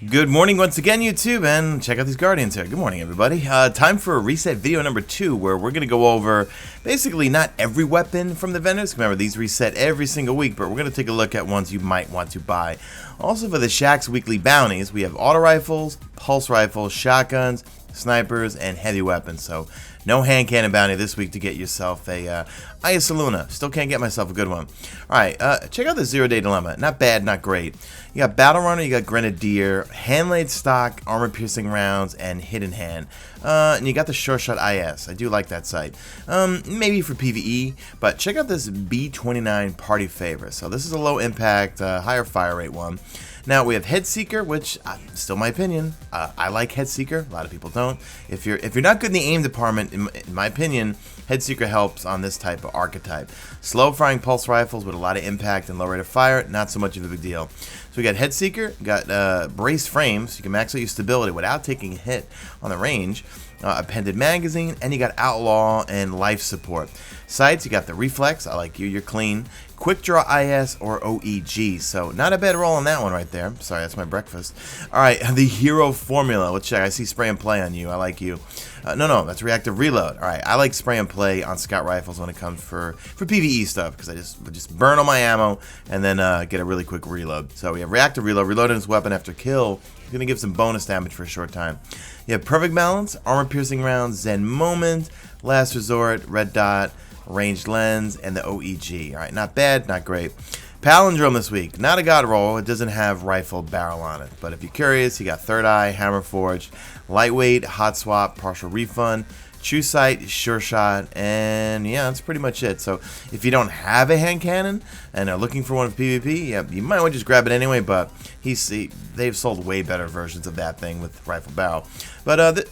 Good morning once again, YouTube, and check out these Guardians here. Good morning, everybody. Time for reset video number 2, where we're going to go over basically not every weapon from the vendors. Remember, these reset every single week, but we're going to take a look at ones you might want to buy. Also, for the Shack's weekly bounties, we have auto rifles, pulse rifles, shotguns, snipers, and heavy weapons. So no hand cannon bounty this week to get yourself a Luna. Still can't get myself a good one. Alright, check out the 0-Day Dilemma. Not bad, not great. You got Battle Runner, you got Grenadier, Hand-Laid Stock, Armor-Piercing Rounds, and Hidden Hand. And you got the Sure Shot IS. I do like that sight. Maybe for PvE, but check out this B29 Party Favor. So this is a low impact, higher fire rate one. Now we have Head Seeker, which still my opinion. I like Head Seeker. A lot of people don't. If you're not good in the aim department, in my opinion, Head Seeker helps on this type of archetype. Slow firing pulse rifles with a lot of impact and low rate of fire, not so much of a big deal. So we got Head Seeker, got braced frames. You can max out your stability without taking a hit on the range. Appended magazine, and you got Outlaw and Life Support. Sights, you got the Reflex. I like you. You're clean. Quick Draw IS or OEG. So not a bad roll on that one right there. Sorry, that's my breakfast. All right, the Hero Formula. Let's check. I see Spray and Play on you. I like you. No, that's Reactive Reload. All right, I like Spray and Play on Scout Rifles when it comes for PvE stuff, because I just burn all my ammo and then get a really quick reload. So we have Reactive Reload. Reloading his weapon after kill. Going to give some bonus damage for a short time. You have Perfect Balance, Armor Piercing Rounds, Zen Moment, Last Resort, Red Dot, Ranged Lens, and the OEG. Alright, not bad, not great. Palindrome this week. Not a god roll. It doesn't have rifle barrel on it. But if you're curious, you got Third Eye, Hammer Forged, Lightweight, Hot Swap, Partial Refund, True Sight, Sure Shot, and yeah, that's pretty much it. So if you don't have a hand cannon and are looking for one of PvP, yeah, you might want to just grab it anyway, but they've sold way better versions of that thing with rifle barrel. But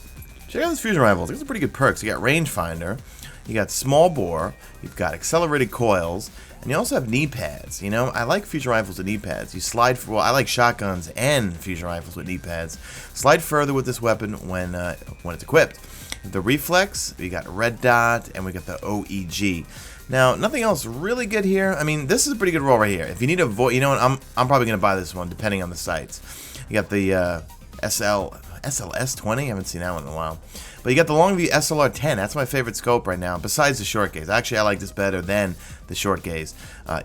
check out this fusion rifles. These are pretty good perks. You got Rangefinder, you got Small Bore, you've got Accelerated Coils, and you also have knee pads. You know, I like fusion rifles with knee pads. You slide for, well, I like shotguns and fusion rifles with knee pads. Slide further with this weapon when it's equipped. The Reflex, we got Red Dot, and we got the OEG. Now, nothing else really good here. I mean, this is a pretty good roll right here. If you need a void, you know what, I'm probably going to buy this one, depending on the sights. You got the SLS-20, I haven't seen that one in a while. But you got the Longview SLR-10, that's my favorite scope right now, besides the short gaze. Actually, I like this better than the short gaze.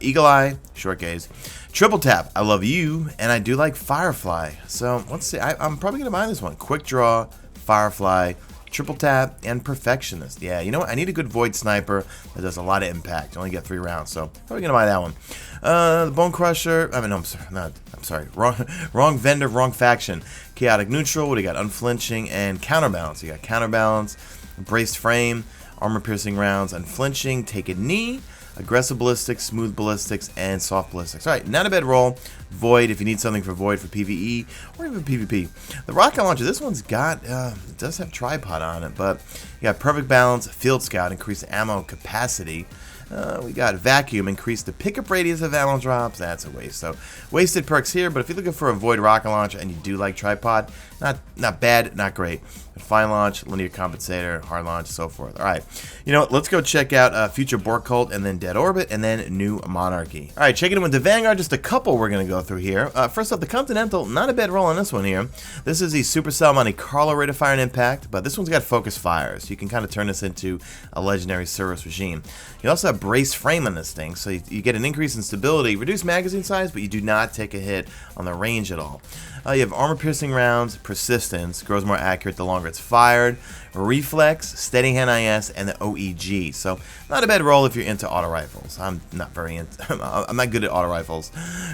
Eagle Eye, short gaze. Triple Tap, I love you, and I do like Firefly. So, let's see, I'm probably going to buy this one. Quick Draw, Firefly, Triple Tap, and Perfectionist. Yeah, you know what? I need a good Void Sniper that does a lot of impact. I only get 3 rounds, so probably gonna buy that one. The Bone Crusher. I mean, no, I'm sorry. Wrong vendor, wrong faction. Chaotic Neutral. What do you got? Unflinching and Counterbalance. You got Counterbalance, Braced Frame, Armor Piercing Rounds, Unflinching, Take a Knee, Aggressive Ballistics, Smooth Ballistics, and Soft Ballistics. Alright, not a bad roll. Void, if you need something for Void for PvE, or even PvP. The Rocket Launcher, this one's got, it does have tripod on it, but you got Perfect Balance, Field Scout, increased ammo capacity. We got Vacuum, increase the pickup radius of ammo drops. That's a waste. So, wasted perks here, but if you're looking for a Void Rocket Launcher and you do like tripod, not bad, not great. Fine Launch, Linear Compensator, Hard Launch, so forth. Alright, you know what, let's go check out Future Bork Cult, and then Dead Orbit, and then New Monarchy. Alright, checking in with the Vanguard, just a couple we're going to go through here. First up, the Continental, not a bad roll on this one here. This is the Supercell Monte Carlo rate of fire and impact, but this one's got focus fires. You can kind of turn this into a legendary service regime. You also have Brace Frame on this thing, so you get an increase in stability, reduced magazine size, but you do not take a hit on the range at all. You have Armor Piercing Rounds, Persistence, grows more accurate the longer it's fired, Reflex, Steady Hand IS, and the OEG. So not a bad roll if you're into auto rifles. I'm not very into. I'm not good at auto rifles.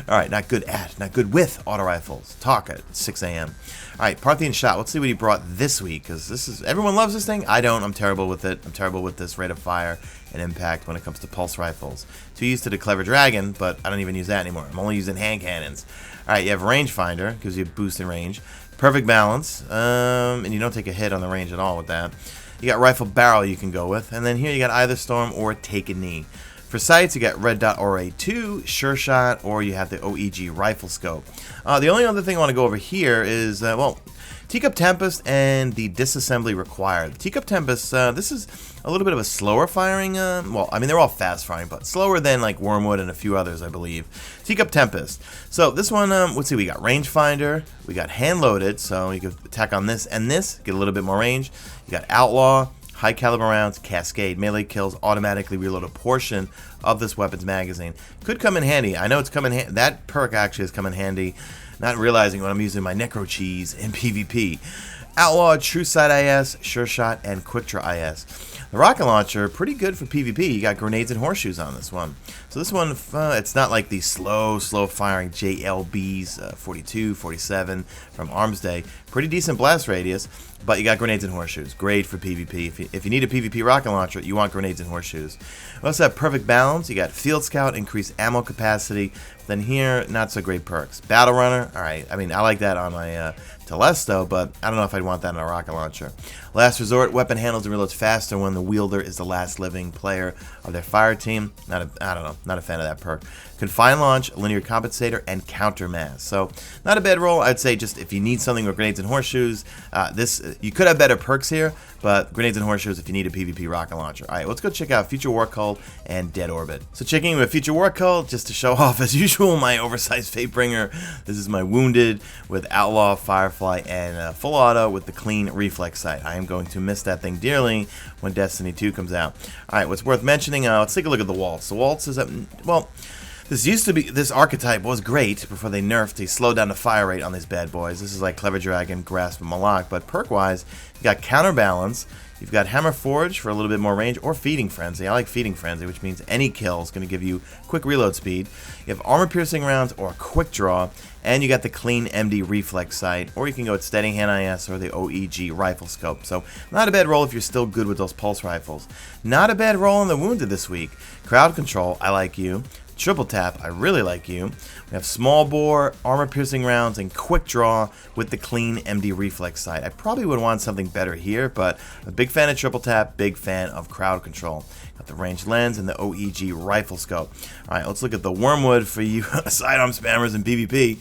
All right, not good with auto rifles. Talk at 6 a.m. All right, Parthian Shot. Let's see what he brought this week, because everyone loves this thing. I don't. I'm terrible with it. I'm terrible with this rate of fire and impact when it comes to pulse rifles. Too used to the Clever Dragon, but I don't even use that anymore. I'm only using hand cannons. All right, you have Rangefinder, gives you a boost in range. Perfect Balance, and you don't take a hit on the range at all with that. You got Rifle Barrel you can go with, and then here you got either Storm or Take a Knee. For sights, you got Red Dot RA2, Sure Shot, or you have the OEG Rifle Scope. The only other thing I want to go over here is, well, Teacup Tempest and the disassembly required. The Teacup Tempest, this is a little bit of a slower firing, well, I mean, they're all fast firing, but slower than like Wormwood and a few others, I believe. Teacup Tempest. So this one, let's see, we got rangefinder, we got hand loaded, so you can attack on this and this, get a little bit more range. You got outlaw, high caliber rounds, cascade, melee kills, automatically reload a portion of this weapon's magazine. Could come in handy. I know it's coming handy. That perk actually has come in handy, not realizing when I'm using my necro cheese in PvP. Outlaw, True Sight IS, Sure Shot, and Quick Draw IS. The rocket launcher, pretty good for PvP. You got grenades and horseshoes on this one. So this one, it's not like the slow firing JLBs 42, 47 from Arms Day. Pretty decent blast radius, but you got grenades and horseshoes. Great for PvP. If you need a PvP rocket launcher, you want grenades and horseshoes. We also have perfect balance. You got Field Scout, increased ammo capacity. Then here, not so great perks. Battle Runner, all right. I mean, I like that on my Telesto, but I don't know if I'd want that in a rocket launcher. Last Resort, weapon handles and reloads faster when the wielder is the last living player of their fire team. I don't know, not a fan of that perk. Confine Launch, Linear Compensator, and Counter Mass. So, not a bad roll. I'd say just if you need something with grenades and horseshoes, you could have better perks here, but grenades and horseshoes if you need a PvP rocket launcher. Alright, let's go check out Future War Cult and Dead Orbit. So checking in with Future War Cult, just to show off as usual, my oversized Fatebringer. This is my Wounded with Outlaw, Firefly, and Full Auto with the clean reflex sight. I am going to miss that thing dearly when Destiny 2 comes out. Alright, what's worth mentioning, let's take a look at the Waltz. The Waltz is, well, this archetype was great before they nerfed. They slowed down the fire rate on these bad boys. This is like Clever Dragon, Grasp, and Malak. But perk-wise, you got Counterbalance. You've got Hammer Forge for a little bit more range, or Feeding Frenzy. I like Feeding Frenzy, which means any kill is going to give you quick reload speed. You have Armor Piercing Rounds or Quick Draw, and you got the clean MD Reflex Sight, or you can go with Steady Hand IS or the OEG Rifle Scope. So not a bad roll if you're still good with those pulse rifles. Not a bad roll on the Wounded this week. Crowd Control, I like you. Triple Tap, I really like you. We have Small Bore, Armor Piercing Rounds, and Quick Draw with the clean MD Reflex Sight. I probably would want something better here, but I'm a big fan of Triple Tap, big fan of Crowd Control. Got the Ranged Lens and the OEG Rifle Scope. Alright, let's look at the Wormwood for you sidearm spammers in PvP.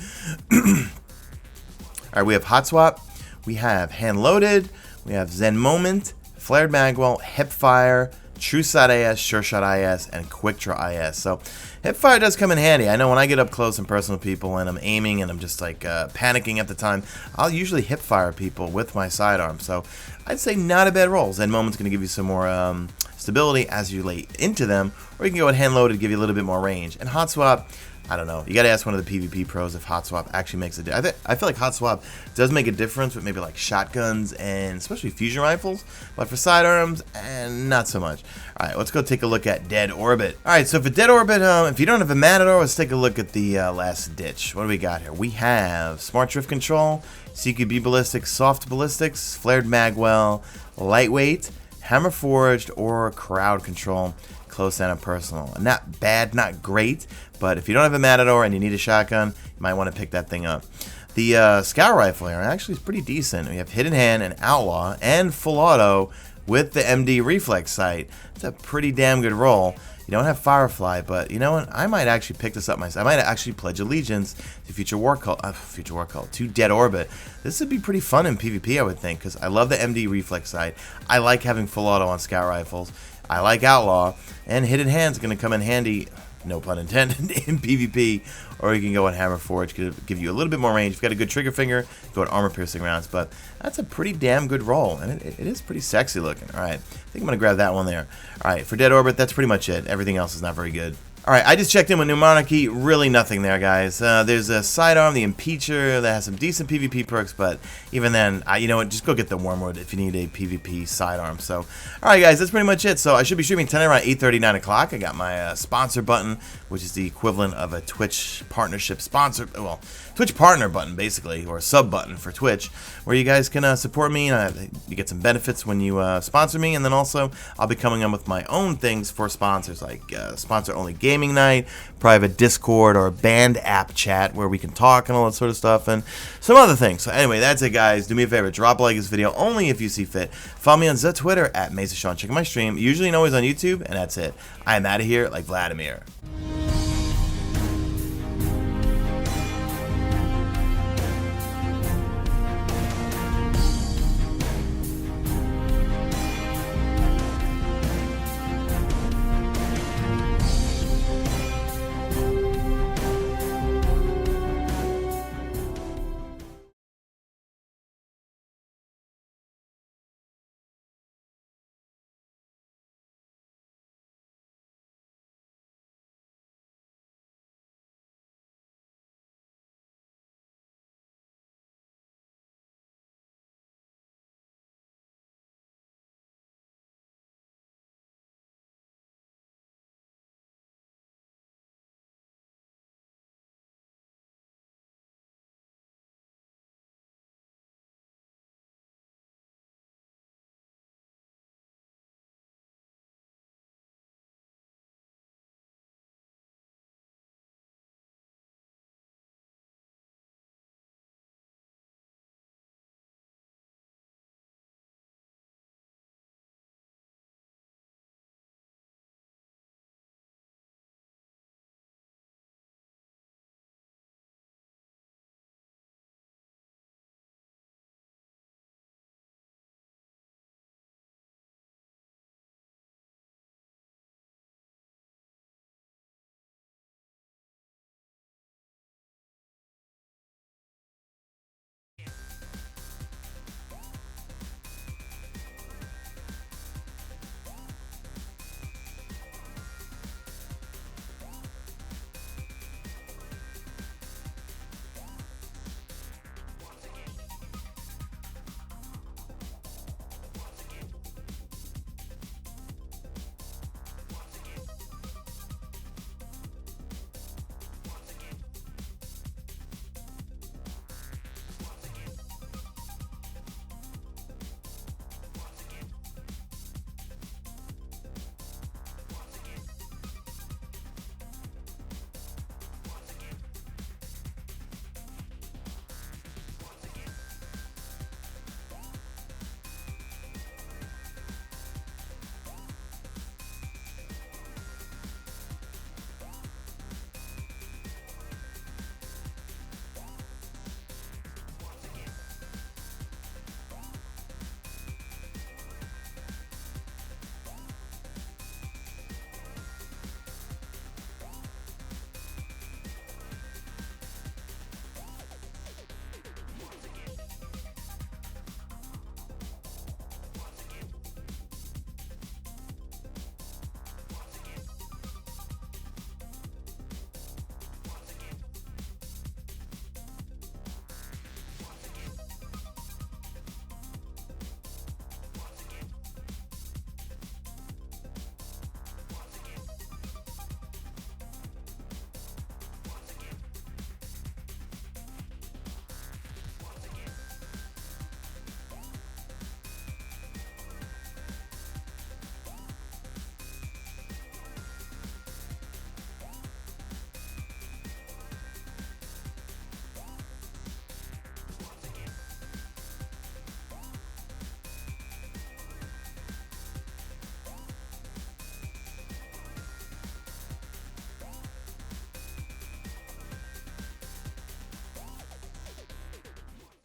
Alright, we have Hot Swap, we have Hand Loaded, we have Zen Moment, Flared Magwell, Hipfire, True Sight IS, Sure Shot IS, and Quick Draw IS. So Hipfire does come in handy. I know when I get up close and personal with people and I'm aiming and I'm just like panicking at the time, I'll usually Hipfire people with my sidearm. So I'd say not a bad roll. Zen Moment's going to give you some more stability as you lay into them, or you can go with Hand Loaded to give you a little bit more range. And Hot Swap, I don't know. You got to ask one of the PvP pros if Hot Swap actually makes a difference. I feel like Hot Swap does make a difference with maybe like shotguns and especially fusion rifles, but for sidearms, not so much. All right, let's go take a look at Dead Orbit. All right, so for Dead Orbit, if you don't have a Matador, let's take a look at the last ditch. What do we got here? We have Smart Drift Control, CQB Ballistics, Soft Ballistics, Flared Magwell, Lightweight, Hammer Forged, or Crowd Control. Close and personal. Not bad, not great, but if you don't have a Matador and you need a shotgun, you might want to pick that thing up. The Scout Rifle here actually is pretty decent. We have Hidden Hand and Outlaw and Full Auto with the MD Reflex Sight. It's a pretty damn good roll. You don't have Firefly, but you know what? I might actually pick this up myself. I might actually pledge allegiance to Future War Cult, to Dead Orbit. This would be pretty fun in PvP, I would think, because I love the MD Reflex Sight. I like having Full Auto on Scout Rifles. I like Outlaw, and Hidden Hand's going to come in handy, no pun intended, in PvP, or you can go on Hammer Forge, give you a little bit more range. If you've got a good trigger finger, go on Armor Piercing Rounds, but that's a pretty damn good roll, and it is pretty sexy looking. Alright, I think I'm going to grab that one there. Alright, for Dead Orbit, that's pretty much it. Everything else is not very good. Alright, I just checked in with New Monarchy. Really nothing there, guys. There's a sidearm, the Impeacher, that has some decent PvP perks, but even then, you know what, just go get the Wormwood if you need a PvP sidearm. So, alright guys, that's pretty much it. So, I should be streaming tonight around 8:30, 9 o'clock. I got my sponsor button, which is the equivalent of a Twitch partnership sponsor, well, Twitch partner button, basically, or a sub button for Twitch, where you guys can support me, and you get some benefits when you sponsor me, and then also, I'll be coming on with my own things for sponsors, like sponsor-only gaming night, private Discord or band app chat where we can talk and all that sort of stuff, and some other things. So anyway, that's it, guys. Do me a favor, drop a like this video only if you see fit. Follow me on the Twitter at Mesa Sean. Check out my stream, usually and always on YouTube, and that's it. I am out of here like Vladimir.